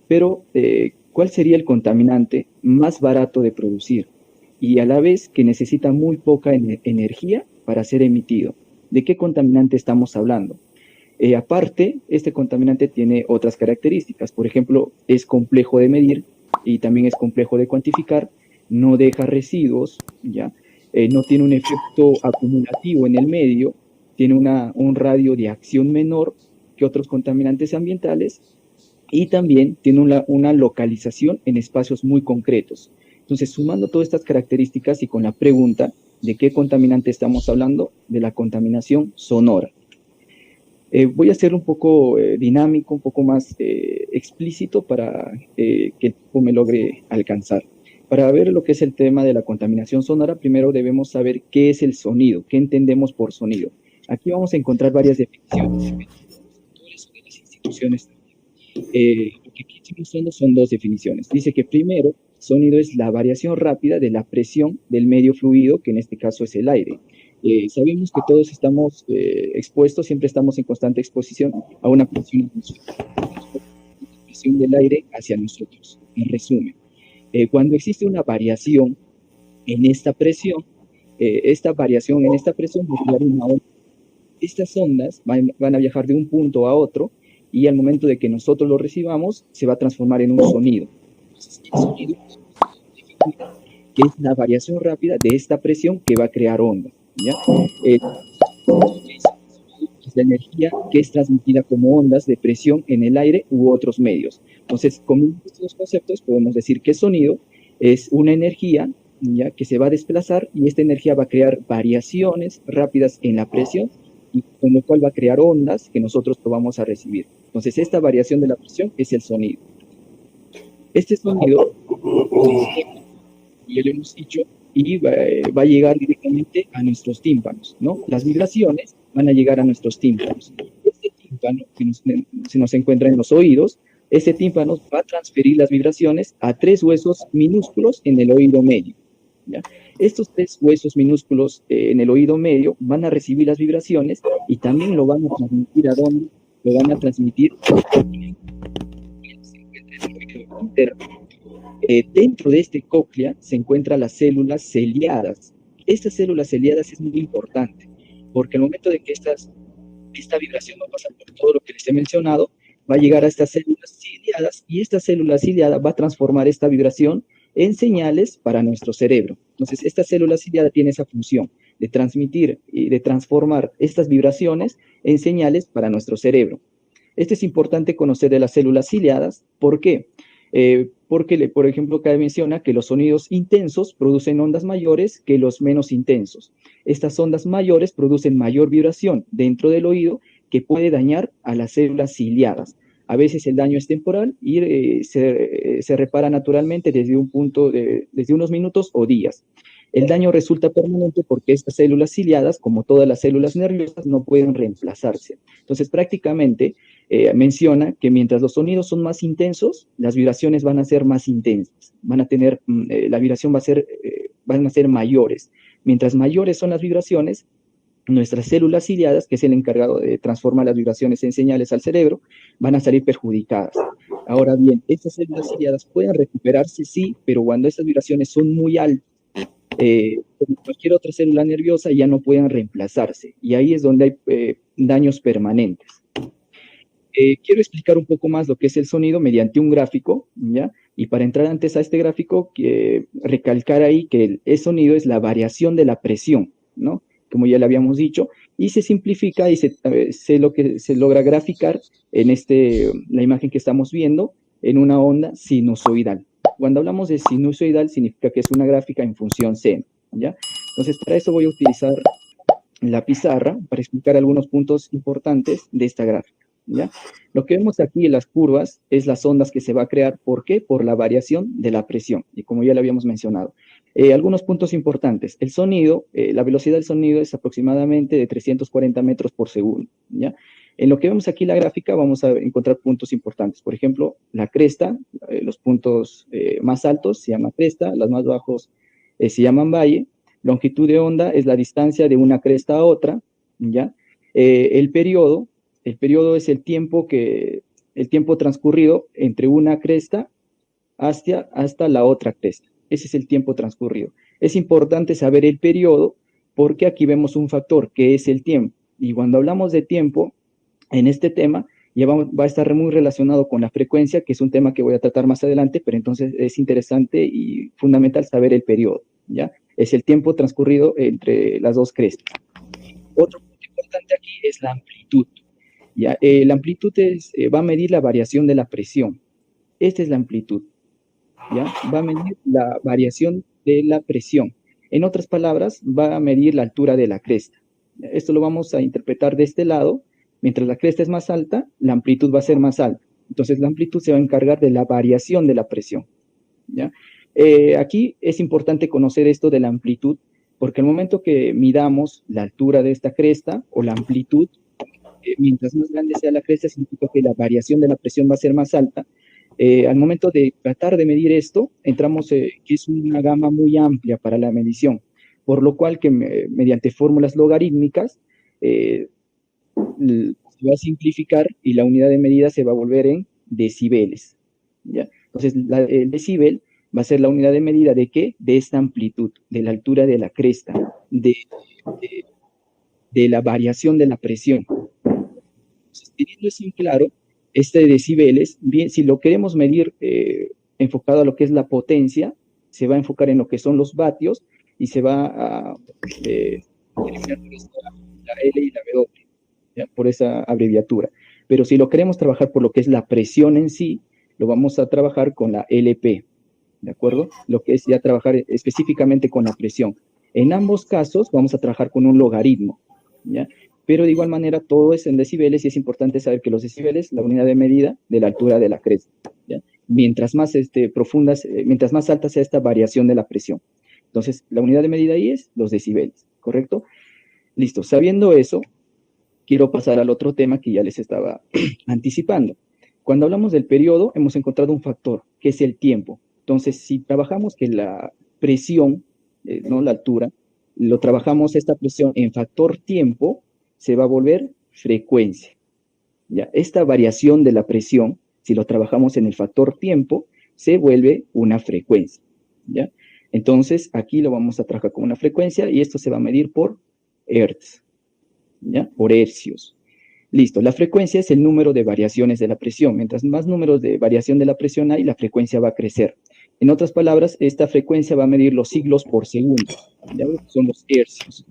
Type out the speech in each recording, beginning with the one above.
pero ¿cuál sería el contaminante más barato de producir y a la vez que necesita muy poca energía para ser emitido? ¿De qué contaminante estamos hablando? Aparte, este contaminante tiene otras características. Por ejemplo, es complejo de medir y también es complejo de cuantificar, no deja residuos, ¿ya? No tiene un efecto acumulativo en el medio, tiene un radio de acción menor que otros contaminantes ambientales y también tiene una localización en espacios muy concretos. Entonces, sumando todas estas características y con la pregunta de qué contaminante estamos hablando, de la contaminación sonora. Voy a ser un poco dinámico, un poco más explícito para que el tiempo me logre alcanzar. Para ver lo que es el tema de la contaminación sonora, primero debemos saber qué es el sonido, qué entendemos por sonido. Aquí vamos a encontrar varias definiciones. De las instituciones. Lo que aquí estoy mostrando son dos definiciones. Dice que primero, sonido es la variación rápida de la presión del medio fluido, que en este caso es el aire. Sabemos que todos estamos expuestos, siempre estamos en constante exposición a una presión del aire hacia nosotros. En resumen, cuando existe una variación en esta variación en esta presión va a crear una onda. Estas ondas van a viajar de un punto a otro y al momento de que nosotros lo recibamos se va a transformar en un sonido. Entonces, el sonido que es la variación rápida de esta presión que va a crear ondas, ¿ya? Es la energía que es transmitida como ondas de presión en el aire u otros medios. Entonces, con estos conceptos podemos decir que sonido es una energía, ¿ya?, que se va a desplazar y esta energía va a crear variaciones rápidas en la presión y con lo cual va a crear ondas que nosotros lo vamos a recibir. Entonces, esta variación de la presión es el sonido. Este sonido, ya lo hemos dicho, y va a llegar directamente a nuestros tímpanos, ¿no? Las vibraciones van a llegar a nuestros tímpanos. Este tímpano que se nos encuentra en los oídos, este tímpano va a transferir las vibraciones a 3 huesos minúsculos en el oído medio, ¿ya? Estos 3 huesos minúsculos en el oído medio van a recibir las vibraciones y también lo van a transmitir a dónde, lo van a transmitir interno. Dentro de este cóclea se encuentran las células ciliadas. Estas células ciliadas es muy importante, porque al momento de que esta vibración va a pasar por todo lo que les he mencionado, va a llegar a estas células ciliadas y esta célula ciliada va a transformar esta vibración en señales para nuestro cerebro. Entonces, esta célula ciliada tiene esa función de transmitir y de transformar estas vibraciones en señales para nuestro cerebro. Esto es importante conocer de las células ciliadas. ¿Por qué? Porque, por ejemplo, acá menciona que los sonidos intensos producen ondas mayores que los menos intensos. Estas ondas mayores producen mayor vibración dentro del oído que puede dañar a las células ciliadas. A veces el daño es temporal y se repara naturalmente desde un punto, desde unos minutos o días. El daño resulta permanente porque estas células ciliadas, como todas las células nerviosas, no pueden reemplazarse. Entonces, prácticamente menciona que mientras los sonidos son más intensos, las vibraciones van a ser más intensas, van a tener, la vibración van a ser mayores. Mientras mayores son las vibraciones, nuestras células ciliadas, que es el encargado de transformar las vibraciones en señales al cerebro, van a salir perjudicadas. Ahora bien, estas células ciliadas pueden recuperarse, sí, pero cuando estas vibraciones son muy altas, como cualquier otra célula nerviosa, ya no pueden reemplazarse. Y ahí es donde hay daños permanentes. Quiero explicar un poco más lo que es el sonido mediante un gráfico, ¿ya? Y para entrar antes a este gráfico, recalcar ahí que el sonido es la variación de la presión, ¿no? Como ya le habíamos dicho, y se simplifica y lo que se logra graficar en la imagen que estamos viendo, en una onda sinusoidal. Cuando hablamos de sinusoidal, significa que es una gráfica en función seno, ¿ya? Entonces, para eso voy a utilizar la pizarra para explicar algunos puntos importantes de esta gráfica, ¿ya? Lo que vemos aquí en las curvas es las ondas que se va a crear. ¿Por qué? Por la variación de la presión, y como ya lo habíamos mencionado. Algunos puntos importantes. El sonido, la velocidad del sonido es aproximadamente de 340 metros por segundo, ¿ya? En lo que vemos aquí en la gráfica vamos a encontrar puntos importantes. Por ejemplo, la cresta, los puntos más altos se llaman cresta, los más bajos se llaman valle. Longitud de onda es la distancia de una cresta a otra, ¿ya? El periodo es el tiempo que el tiempo transcurrido entre una cresta hasta la otra cresta. Ese es el tiempo transcurrido. Es importante saber el periodo porque aquí vemos un factor que es el tiempo. Y cuando hablamos de tiempo, en este tema, ya va a estar muy relacionado con la frecuencia, que es un tema que voy a tratar más adelante, pero entonces es interesante y fundamental saber el periodo, ¿ya? Es el tiempo transcurrido entre las dos crestas. Otro punto importante aquí es la amplitud, ¿ya? La amplitud va a medir la variación de la presión. Esta es la amplitud, ¿ya? Va a medir la variación de la presión. En otras palabras, va a medir la altura de la cresta. Esto lo vamos a interpretar de este lado. Mientras la cresta es más alta, la amplitud va a ser más alta. Entonces, la amplitud se va a encargar de la variación de la presión, ¿ya? Aquí es importante conocer esto de la amplitud, porque al momento que midamos la altura de esta cresta o la amplitud, mientras más grande sea la cresta, significa que la variación de la presión va a ser más alta. Al momento de tratar de medir esto, entramos que es una gama muy amplia para la medición, por lo cual que mediante fórmulas logarítmicas se va a simplificar y la unidad de medida se va a volver en decibeles, ¿ya? Entonces, el decibel va a ser la unidad de medida ¿de qué? De esta amplitud, de la altura de la cresta, de la variación de la presión. Entonces, teniendo eso en claro, este decibeles, bien, si lo queremos medir enfocado a lo que es la potencia, se va a enfocar en lo que son los vatios y se va a utilizar la L y la W, ¿ya? Por esa abreviatura. Pero si lo queremos trabajar por lo que es la presión en sí, lo vamos a trabajar con la LP, ¿de acuerdo? Lo que es ya trabajar específicamente con la presión. En ambos casos vamos a trabajar con un logaritmo, ¿ya? Pero de igual manera todo es en decibeles y es importante saber que los decibeles, la unidad de medida de la altura de la cresta, ¿ya? Mientras más profundas, mientras más alta sea esta variación de la presión. Entonces, la unidad de medida ahí es los decibeles, ¿correcto? Listo, sabiendo eso, quiero pasar al otro tema que ya les estaba anticipando. Cuando hablamos del periodo, hemos encontrado un factor, que es el tiempo. Entonces, si trabajamos que la presión, no la altura, lo trabajamos esta presión en factor tiempo, se va a volver frecuencia, ¿ya? Esta variación de la presión, si lo trabajamos en el factor tiempo, se vuelve una frecuencia, ¿ya? Entonces, aquí lo vamos a trabajar con una frecuencia y esto se va a medir por hertz, ¿ya? Por hercios. Listo, la frecuencia es el número de variaciones de la presión. Mientras más números de variación de la presión hay, la frecuencia va a crecer. En otras palabras, esta frecuencia va a medir los siglos por segundo, ¿ya? Son los hercios.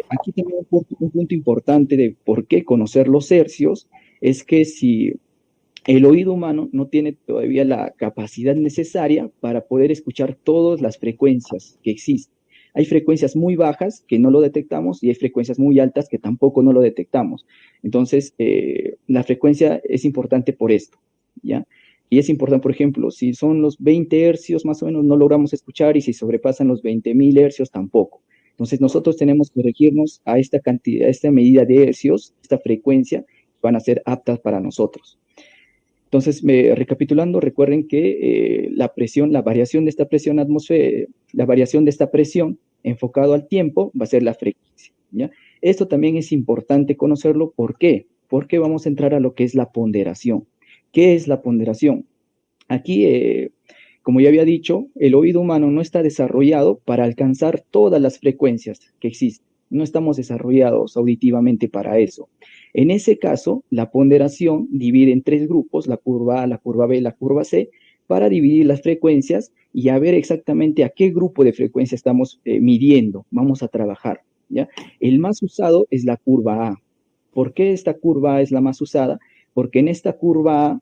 Aquí también un punto importante de por qué conocer los hercios es que si el oído humano no tiene todavía la capacidad necesaria para poder escuchar todas las frecuencias que existen. Hay frecuencias muy bajas que no lo detectamos y hay frecuencias muy altas que tampoco no lo detectamos. Entonces, la frecuencia es importante por esto, ¿ya? Y es importante, por ejemplo, si son los 20 hercios más o menos no logramos escuchar y si sobrepasan los 20.000 hercios tampoco. Entonces, nosotros tenemos que regirnos a esta cantidad, a esta medida de hercios, esta frecuencia, van a ser aptas para nosotros. Entonces, recapitulando, recuerden que la presión, la variación de esta presión atmosférica, la variación de esta presión enfocado al tiempo va a ser la frecuencia, ¿ya? Esto también es importante conocerlo. ¿Por qué? Porque vamos a entrar a lo que es la ponderación. ¿Qué es la ponderación? Aquí, como ya había dicho, el oído humano no está desarrollado para alcanzar todas las frecuencias que existen. No estamos desarrollados auditivamente para eso. En ese caso, la ponderación divide en 3 grupos, la curva A, la curva B, la curva C, para dividir las frecuencias y a ver exactamente a qué grupo de frecuencia estamos midiendo, vamos a trabajar, ¿ya? El más usado es la curva A. ¿Por qué esta curva A es la más usada? Porque en esta curva A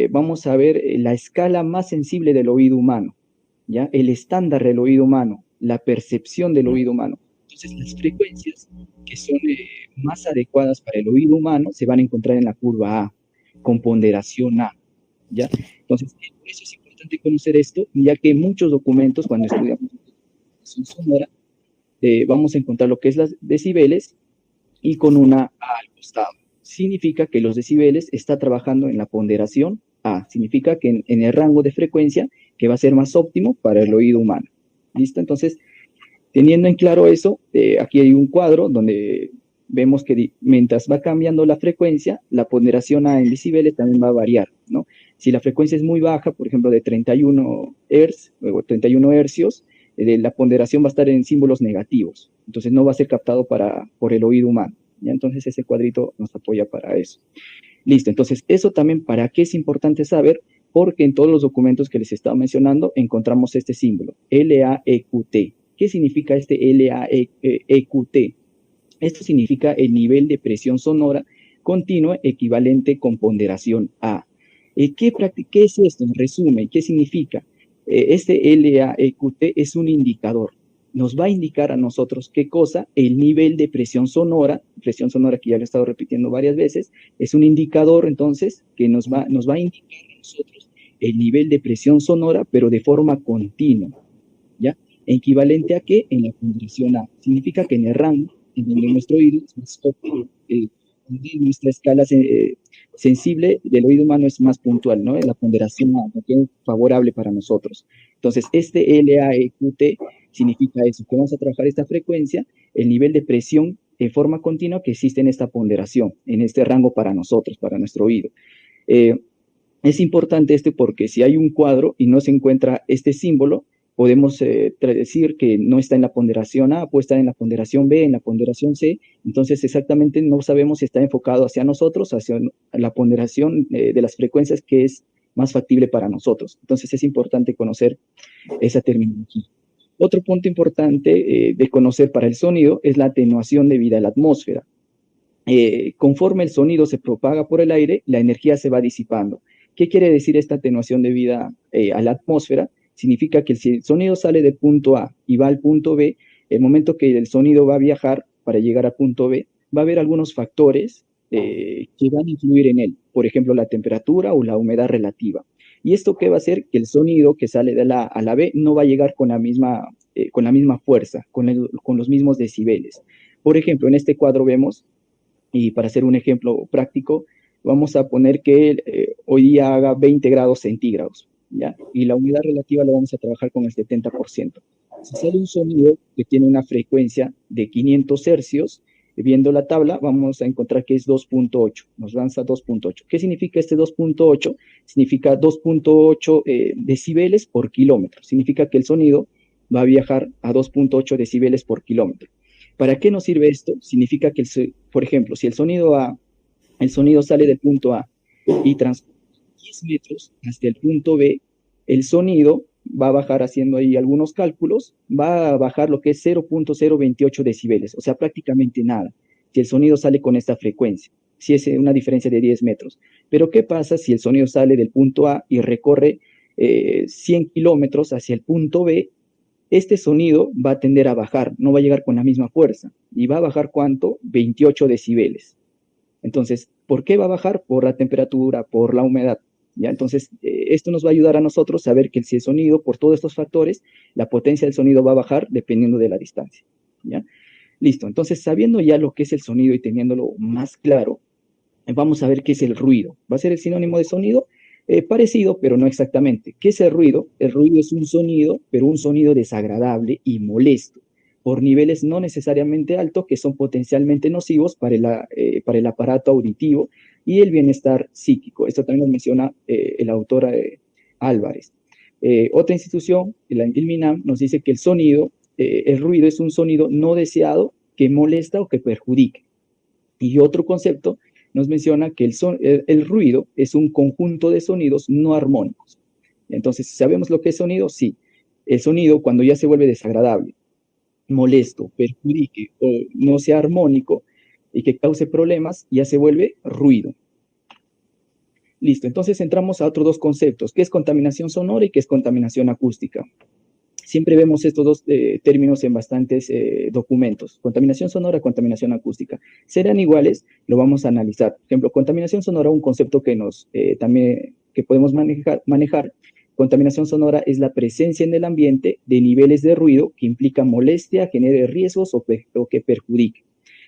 vamos a ver la escala más sensible del oído humano, ¿ya? El estándar del oído humano, la percepción del oído humano. Entonces, las frecuencias que son más adecuadas para el oído humano se van a encontrar en la curva A, con ponderación A, ¿ya? Entonces, por eso es importante conocer esto, ya que en muchos documentos, cuando estudiamos sonora, vamos a encontrar lo que es las decibeles y con una A al costado. Significa que los decibeles está trabajando en la ponderación A, significa que en el rango de frecuencia que va a ser más óptimo para el oído humano. ¿Listo? Entonces, teniendo en claro eso, aquí hay un cuadro donde vemos que mientras va cambiando la frecuencia, la ponderación A en decibeles también va a variar, ¿no? Si la frecuencia es muy baja, por ejemplo, de 31 Hz o 31 hercios, la ponderación va a estar en símbolos negativos, entonces no va a ser captado por el oído humano, ¿ya? Entonces ese cuadrito nos apoya para eso. Listo, entonces eso también para qué es importante saber, porque en todos los documentos que les estaba mencionando encontramos este símbolo, LAEQT. ¿Qué significa este LAEQT? Esto significa el nivel de presión sonora continua equivalente con ponderación A. ¿Qué es esto? En resumen, ¿qué significa? Este LAEQT es un indicador. Nos va a indicar a nosotros qué cosa, el nivel de presión sonora que ya lo he estado repitiendo varias veces, es un indicador entonces que nos va a indicar a nosotros el nivel de presión sonora, pero de forma continua, ¿ya? ¿Equivalente a qué? En la ponderación A. Significa que en el rango, en donde nuestro oído es más óptimo, nuestra escala sensible del oído humano es más puntual, ¿no? La ponderación A, que es favorable para nosotros. Entonces, este LAEQT significa eso, que vamos a trabajar esta frecuencia, el nivel de presión en forma continua que existe en esta ponderación, en este rango para nosotros, para nuestro oído. Es importante porque si hay un cuadro y no se encuentra este símbolo, podemos decir que no está en la ponderación A, puede estar en la ponderación B, en la ponderación C, entonces exactamente no sabemos si está enfocado hacia nosotros, hacia la ponderación de las frecuencias que es más factible para nosotros. Entonces es importante conocer esa terminología. Otro punto importante de conocer para el sonido es la atenuación debida a la atmósfera. Conforme el sonido se propaga por el aire, la energía se va disipando. ¿Qué quiere decir esta atenuación debida a la atmósfera? Significa que si el sonido sale del punto A y va al punto B, el momento que el sonido va a viajar para llegar al punto B, va a haber algunos factores que van a influir en él. Por ejemplo, la temperatura o la humedad relativa. ¿Y esto qué va a hacer? Que el sonido que sale de la A a la B no va a llegar con la misma fuerza, con los mismos decibeles. Por ejemplo, en este cuadro vemos, y para hacer un ejemplo práctico, vamos a poner que hoy día haga 20 grados centígrados, ¿ya? Y la humedad relativa la vamos a trabajar con el 70%. Si sale un sonido que tiene una frecuencia de 500 hercios, viendo la tabla, vamos a encontrar que es 2.8, nos lanza 2.8. ¿Qué significa este 2.8? Significa 2.8 decibeles por kilómetro. Significa que el sonido va a viajar a 2.8 decibeles por kilómetro. ¿Para qué nos sirve esto? Significa que, por ejemplo, si el sonido sale del punto A y transcurre 10 metros hasta el punto B, el sonido va a bajar, haciendo ahí algunos cálculos, va a bajar lo que es 0.028 decibeles, o sea, prácticamente nada, si el sonido sale con esta frecuencia, si es una diferencia de 10 metros. Pero ¿qué pasa si el sonido sale del punto A y recorre 100 kilómetros hacia el punto B? Este sonido va a tender a bajar, no va a llegar con la misma fuerza. ¿Y va a bajar cuánto? 28 decibeles. Entonces, ¿por qué va a bajar? Por la temperatura, por la humedad. ¿Ya? Entonces, esto nos va a ayudar a nosotros a saber que si el sonido, por todos estos factores, la potencia del sonido va a bajar dependiendo de la distancia. ¿Ya? Listo. Entonces, sabiendo ya lo que es el sonido y teniéndolo más claro, vamos a ver qué es el ruido. ¿Va a ser el sinónimo de sonido? Parecido, pero no exactamente. ¿Qué es el ruido? El ruido es un sonido, pero un sonido desagradable y molesto, por niveles no necesariamente altos, que son potencialmente nocivos para el aparato auditivo y el bienestar psíquico. Esto también lo menciona el autor Álvarez. Otra institución, el MINAM, nos dice que el ruido es un sonido no deseado que molesta o que perjudique. Y otro concepto nos menciona que el ruido es un conjunto de sonidos no armónicos. Entonces, ¿sabemos lo que es sonido? Sí. El sonido, cuando ya se vuelve desagradable, molesto, perjudique o no sea armónico y que cause problemas, ya se vuelve ruido. Listo, entonces entramos a otros dos conceptos, ¿qué es contaminación sonora y qué es contaminación acústica? Siempre vemos estos dos términos en bastantes documentos. Contaminación sonora, contaminación acústica. ¿Serán iguales? Lo vamos a analizar. Por ejemplo, contaminación sonora, un concepto que también podemos manejar. Contaminación sonora es la presencia en el ambiente de niveles de ruido que implican molestia, genere riesgos o que perjudique.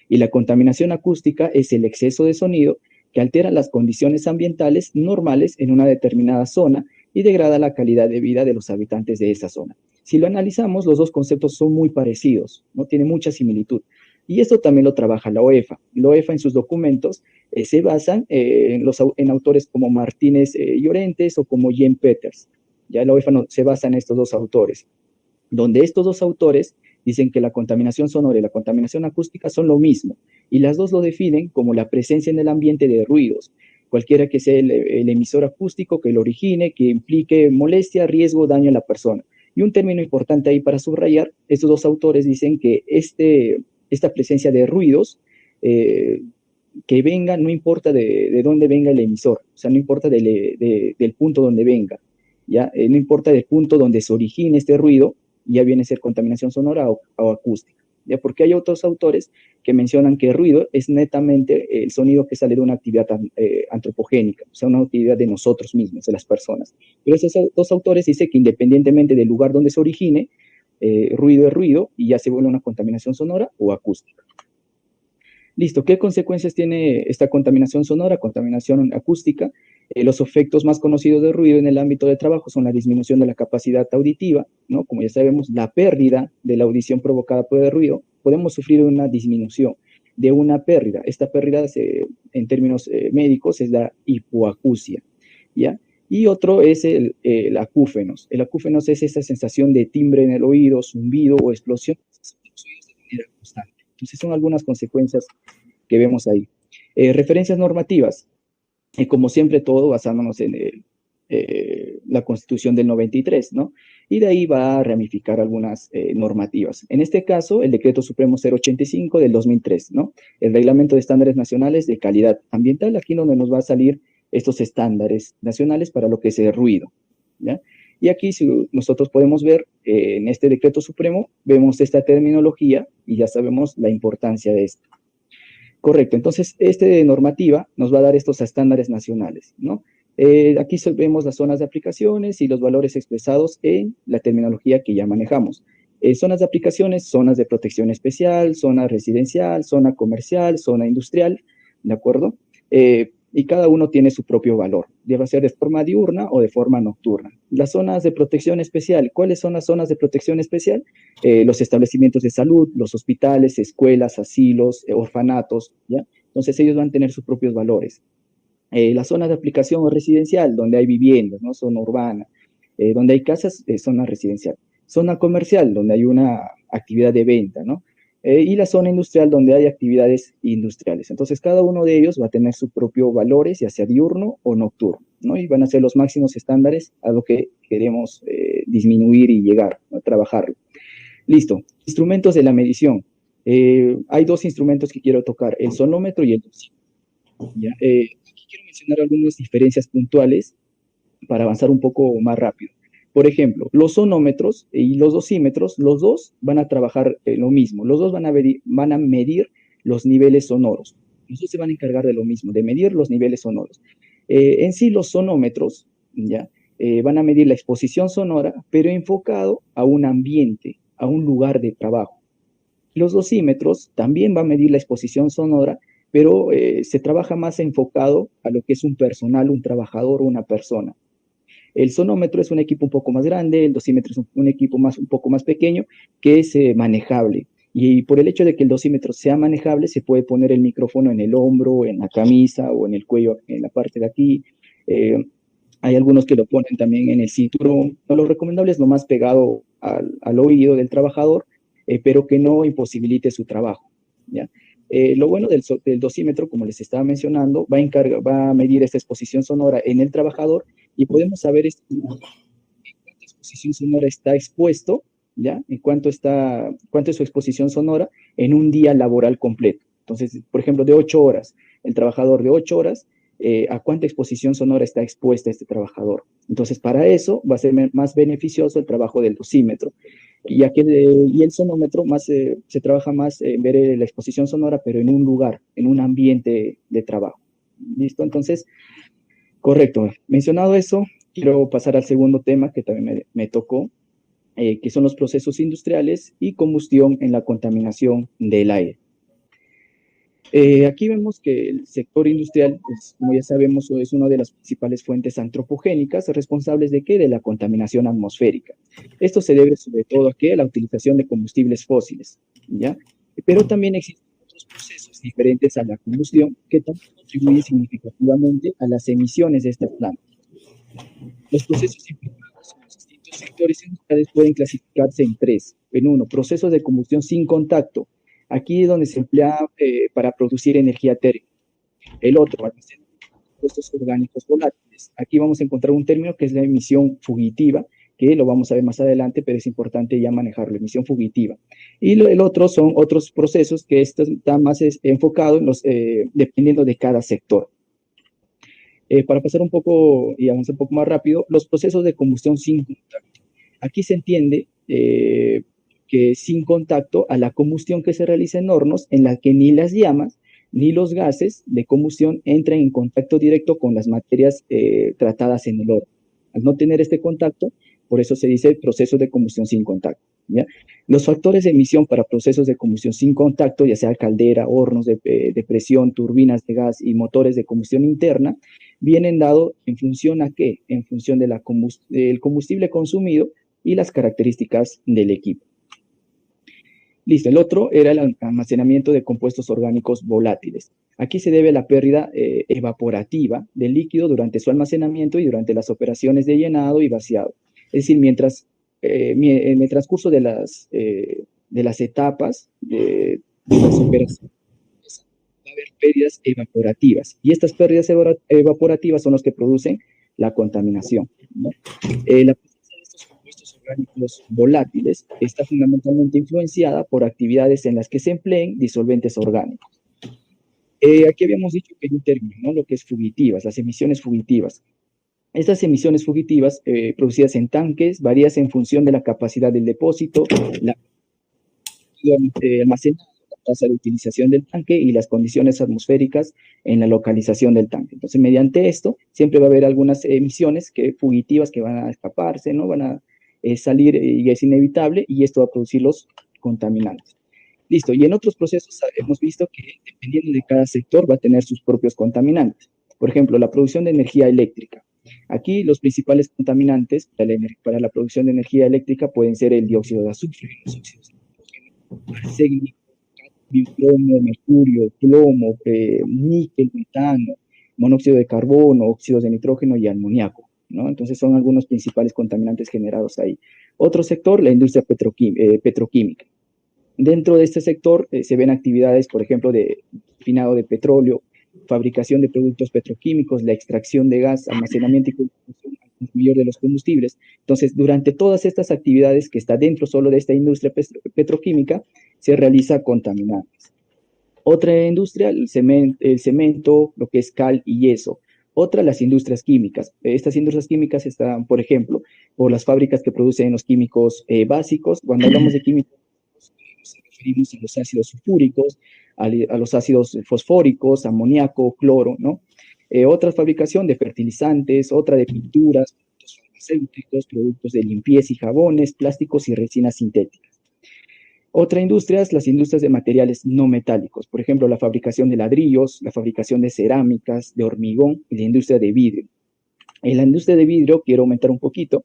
Y la contaminación acústica es el exceso de sonido que altera las condiciones ambientales normales en una determinada zona y degrada la calidad de vida de los habitantes de esa zona. Si lo analizamos, los dos conceptos son muy parecidos, no tienen mucha similitud. Y esto también lo trabaja la OEFA. La OEFA en sus documentos se basan en autores como Martínez Llorentes o como Jen Peters. Ya la OEFA se basa en estos dos autores, donde estos dos autores dicen que la contaminación sonora y la contaminación acústica son lo mismo, y las dos lo definen como la presencia en el ambiente de ruidos, cualquiera que sea el emisor acústico que lo origine, que implique molestia, riesgo, daño a la persona. Y un término importante ahí para subrayar, estos dos autores dicen que esta presencia de ruidos, que venga, no importa de dónde venga el emisor, o sea, no importa del punto donde venga, ¿ya? No importa del punto donde se origine este ruido, ya viene a ser contaminación sonora o acústica, ¿ya? Porque hay otros autores que mencionan que el ruido es netamente el sonido que sale de una actividad antropogénica, o sea, una actividad de nosotros mismos, de las personas. Pero esos dos autores dicen que independientemente del lugar donde se origine, ruido es ruido y ya se vuelve una contaminación sonora o acústica. Listo, ¿qué consecuencias tiene esta contaminación sonora, contaminación acústica? Los efectos más conocidos del ruido en el ámbito de trabajo son la disminución de la capacidad auditiva, ¿no? Como ya sabemos, la pérdida de la audición provocada por el ruido. Podemos sufrir una disminución de una pérdida. Esta pérdida, en términos médicos, es la hipoacusia, ¿ya? Y otro es el acúfenos. El acúfenos es esa sensación de timbre en el oído, zumbido o explosión de los oídos de manera constante. Entonces son algunas consecuencias que vemos ahí. Referencias normativas. Como siempre, todo basándonos en la Constitución del 93, ¿no? Y de ahí va a ramificar algunas normativas. En este caso, el Decreto Supremo 085 del 2003, ¿no? El Reglamento de Estándares Nacionales de Calidad Ambiental, aquí donde nos va a salir estos estándares nacionales para lo que es el ruido, ¿ya? Y aquí, si nosotros podemos ver, en este Decreto Supremo, vemos esta terminología y ya sabemos la importancia de esto. Correcto, entonces, esta normativa nos va a dar estos estándares nacionales, ¿no? Aquí vemos las zonas de aplicaciones y los valores expresados en la terminología que ya manejamos. Zonas de aplicaciones, zonas de protección especial, zona residencial, zona comercial, zona industrial, ¿de acuerdo? Y cada uno tiene su propio valor, debe ser de forma diurna o de forma nocturna. Las zonas de protección especial, ¿cuáles son las zonas de protección especial? Los establecimientos de salud, los hospitales, escuelas, asilos, orfanatos, ¿ya? Entonces ellos van a tener sus propios valores. La zona de aplicación residencial, donde hay viviendas, ¿no? Zona urbana, donde hay casas, zona residencial. Zona comercial, donde hay una actividad de venta, ¿no? Y la zona industrial, donde hay actividades industriales. Entonces, cada uno de ellos va a tener sus propios valores, ya sea diurno o nocturno, ¿no? Y van a ser los máximos estándares a lo que queremos disminuir y llegar, ¿no? Trabajarlo. Listo. Instrumentos de la medición. Hay dos instrumentos que quiero tocar, el sonómetro y el dosímetro. ¿Ya? Aquí quiero mencionar algunas diferencias puntuales para avanzar un poco más rápido. Por ejemplo, los sonómetros y los dosímetros, los dos van a trabajar lo mismo. Los dos van a medir los niveles sonoros. Los dos se van a encargar de lo mismo, de medir los niveles sonoros. En sí, los sonómetros, ¿ya? Van a medir la exposición sonora, pero enfocado a un ambiente, a un lugar de trabajo. Los dosímetros también van a medir la exposición sonora, pero se trabaja más enfocado a lo que es un personal, un trabajador o una persona. El sonómetro es un equipo un poco más grande, el dosímetro es un equipo un poco más pequeño, que es manejable. Y por el hecho de que el dosímetro sea manejable, se puede poner el micrófono en el hombro, en la camisa o en el cuello, en la parte de aquí. Hay algunos que lo ponen también en el cinturón. No, lo recomendable es lo más pegado al oído del trabajador, pero que no imposibilite su trabajo, ¿ya? Lo bueno del dosímetro, como les estaba mencionando, va a medir esta exposición sonora en el trabajador y podemos saber en cuánta exposición sonora está expuesto, ¿ya? En cuánto es su exposición sonora en un día laboral completo. Entonces, por ejemplo, de 8 horas, el trabajador de 8 horas, a cuánta exposición sonora está expuesta este trabajador. Entonces, para eso va a ser más beneficioso el trabajo del dosímetro. Y el sonómetro se trabaja más en ver la exposición sonora, pero en un lugar, en un ambiente de trabajo. ¿Listo? Entonces, correcto. Mencionado eso, quiero pasar al segundo tema que también me tocó, que son los procesos industriales y combustión en la contaminación del aire. Aquí vemos que el sector industrial, pues, como ya sabemos, es una de las principales fuentes antropogénicas responsables de ¿qué? De la contaminación atmosférica. Esto se debe sobre todo a ¿qué? A la utilización de combustibles fósiles, ¿ya? Pero también existen otros procesos diferentes a la combustión que también contribuyen significativamente a las emisiones de estas plantas. Los procesos implicados en los distintos sectores industriales pueden clasificarse en tres. En uno, procesos de combustión sin contacto. Aquí es donde se emplea para producir energía térmica. El otro, almacenamiento de compuestos orgánicos volátiles. Aquí vamos a encontrar un término que es la emisión fugitiva, que lo vamos a ver más adelante, pero es importante ya manejarlo, emisión fugitiva. Y el otro son otros procesos que está más enfocado en dependiendo de cada sector. Para pasar un poco y avanzar un poco más rápido, los procesos de combustión sin contacto. Aquí se entiende que sin contacto a la combustión que se realiza en hornos en la que ni las llamas ni los gases de combustión entran en contacto directo con las materias tratadas en el horno. Al no tener este contacto, por eso se dice proceso de combustión sin contacto. ¿Ya? Los factores de emisión para procesos de combustión sin contacto, ya sea caldera, hornos de presión, turbinas de gas y motores de combustión interna, vienen dados en función a qué? En función de del combustible consumido y las características del equipo. Listo, el otro era el almacenamiento de compuestos orgánicos volátiles. Aquí se debe a la pérdida evaporativa del líquido durante su almacenamiento y durante las operaciones de llenado y vaciado. Es decir, en el transcurso de las etapas de las operaciones, va a haber pérdidas evaporativas. Y estas pérdidas evaporativas son las que producen la contaminación, ¿no? La presencia de estos compuestos orgánicos volátiles está fundamentalmente influenciada por actividades en las que se empleen disolventes orgánicos. Aquí habíamos dicho que hay un término, ¿no? Lo que es fugitivas, las emisiones fugitivas. Estas emisiones fugitivas producidas en tanques varían en función de la capacidad del depósito, la almacenada, la tasa de utilización del tanque y las condiciones atmosféricas en la localización del tanque. Entonces, mediante esto, siempre va a haber algunas emisiones fugitivas que van a escaparse, ¿no? Van a salir y es inevitable, y esto va a producir los contaminantes. Listo, y en otros procesos hemos visto que dependiendo de cada sector va a tener sus propios contaminantes. Por ejemplo, la producción de energía eléctrica. Aquí los principales contaminantes para la producción de energía eléctrica pueden ser el dióxido de azufre, los óxidos de nitrógeno, arsénico, cadmio, mercurio, plomo, níquel, metano, monóxido de carbono, óxidos de nitrógeno y amoníaco, ¿no? Entonces son algunos principales contaminantes generados ahí. Otro sector, la industria petroquímica. Dentro de este sector se ven actividades, por ejemplo, de refinado de petróleo, fabricación de productos petroquímicos, la extracción de gas, almacenamiento y consumo al consumidor de los combustibles. Entonces, durante todas estas actividades que está dentro solo de esta industria petroquímica, se realiza contaminantes. Otra industria, el cemento, lo que es cal y yeso. Otra, las industrias químicas. Estas industrias químicas están, por ejemplo, por las fábricas que producen los químicos básicos. Cuando hablamos de químicos, nos referimos a los ácidos sulfúricos, a los ácidos fosfóricos, amoníaco, cloro, ¿no? Otra fabricación de fertilizantes, otra de pinturas, productos farmacéuticos, productos de limpieza y jabones, plásticos y resinas sintéticas. Otra industria es las industrias de materiales no metálicos, por ejemplo, la fabricación de ladrillos, la fabricación de cerámicas, de hormigón y la industria de vidrio. En la industria de vidrio, quiero aumentar un poquito,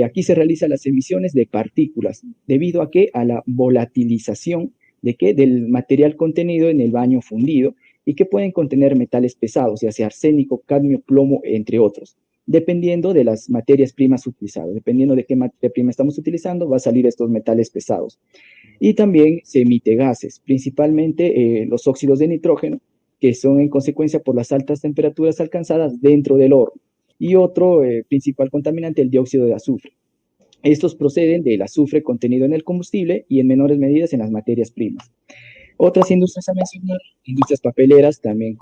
aquí se realizan las emisiones de partículas. ¿Debido a qué? A la volatilización de qué? Del material contenido en el baño fundido y que pueden contener metales pesados, ya sea arsénico, cadmio, plomo, entre otros. Dependiendo de las materias primas utilizadas, dependiendo de qué materia prima estamos utilizando, va a salir estos metales pesados. Y también se emite gases, principalmente los óxidos de nitrógeno, que son en consecuencia por las altas temperaturas alcanzadas dentro del horno. Y otro principal contaminante, el dióxido de azufre. Estos proceden del azufre contenido en el combustible y en menores medidas en las materias primas. Otras industrias a mencionar, industrias papeleras también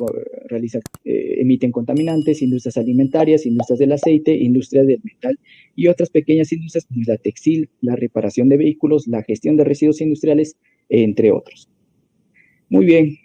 emiten contaminantes, industrias alimentarias, industrias del aceite, industrias del metal y otras pequeñas industrias como la textil, la reparación de vehículos, la gestión de residuos industriales, entre otros. Muy bien,